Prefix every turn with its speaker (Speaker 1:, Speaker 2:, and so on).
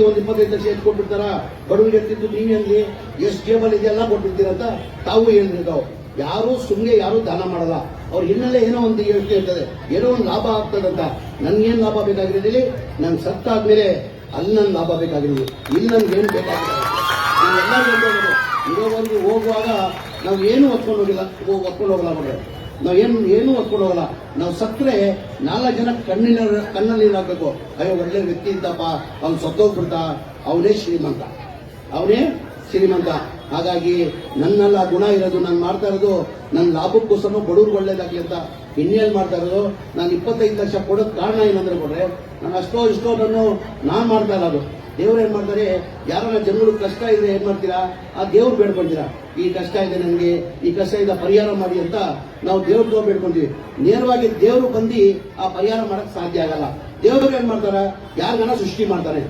Speaker 1: ಒಂದು 25 ಲಕ್ಷ ಎತ್ತು ಕೊಟ್ಬಿಡ್ತಾರ ಬಡವರಿಗೆ ಎತ್ತಿದ್ದು ನೀವೇನ್ಲಿ ಎಷ್ಟು ಜೇಬಲ್ ಇದೆಲ್ಲ ಕೊಟ್ಬಿಡ್ತೀರ ಅಂತ ತಾವು ಹೇಳಿರ್ತಾವ್. ಯಾರು ಸುಮ್ಮನೆ ಯಾರು ದಾನ ಮಾಡಲ್ಲ. ಅವ್ರ ಹಿನ್ನೆಲೆ ಏನೋ ಒಂದು ಯೋಚನೆ ಇರ್ತದೆ, ಏನೋ ಒಂದು ಲಾಭ ಆಗ್ತದಂತ. ನನ್ಗೇನ್ ಲಾಭ ಬೇಕಾಗಿರೋದಿಲ್ಲ, ನನ್ ಸತ್ತಾದ್ಮೇಲೆ ಅಲ್ಲಿ ನನ್ ಲಾಭ ಬೇಕಾಗಿರೋದು, ಇಲ್ಲಿ ನನ್ಗೇನು ಬೇಕಾಗಿಲ್ಲ. ನೀವೆಲ್ಲ ಇರೋವರೆಗೂ ಹೋಗುವಾಗ ನಾವು ಏನು ಹೊತ್ಕೊಂಡು ಹೋಗಲ್ಲ ಮಗಳು. ನಾವೇನು ಹೊತ್ಕೊಂಡು ಹೋಗಲ್ಲ. ನಾವು ಸತ್ತರೆ 4 ಜನ ಕಣ್ಣಲ್ಲಿ ಹಾಕ್ಬೇಕು, ಅಯ್ಯೋ ಒಳ್ಳೆ ವ್ಯಕ್ತಿ ಇದ್ದಪ್ಪ, ಅವ್ನು ಸತ್ತೋಗ್ಬಿಡ್ತಾ, ಅವನೇ ಶ್ರೀಮಂತ. ಹಾಗಾಗಿ ನನ್ನೆಲ್ಲ ಗುಣ ಇರೋದು, ನಾನು ಮಾಡ್ತಾ ಇರೋದು ನನ್ನ ಲಾಭಕ್ಕೋಸ್ಕರ ಬಡವ್ರಿಗೆ ಒಳ್ಳೇದಾಗ್ಲಿ ಅಂತ ಇನ್ನೇನು ಮಾಡ್ತಾ ಇರೋದು. ನಾನು 25 ಲಕ್ಷ ಕೊಡೋದ್ ಕಾರಣ ಏನಂದ್ರೆ ಕೊಡ್ರೆ, ನಾನು ಇಷ್ಟೋ ನಾನು ಮಾಡ್ತಾ ಇರೋದು. ದೇವ್ರು ಏನ್ ಮಾಡ್ತಾರೆ, ಯಾರನ್ನ ಜನಗಳಿಗೆ ಕಷ್ಟ ಇದೆ ಏನ್ ಮಾಡ್ತೀರಾ, ಆ ದೇವ್ರು ಬೇಡ್ಕೊಂತೀರಾ. ಈ ಕಷ್ಟ ಇದೆ ನನಗೆ, ಈ ಕಷ್ಟ ಇದೆ ಪರಿಹಾರ ಮಾಡಿ ಅಂತ ನಾವು ದೇವ್ರ ಬೇಡ್ಕೊಂತೀವಿ. ನೇರವಾಗಿ ದೇವ್ರು ಬಂದು ಆ ಪರಿಹಾರ ಮಾಡಕ್ ಸಾಧ್ಯ ಆಗಲ್ಲ. ದೇವ್ರು ಏನ್ ಮಾಡ್ತಾರ, ಯಾರಿಗನ ಸೃಷ್ಟಿ ಮಾಡ್ತಾನೆ.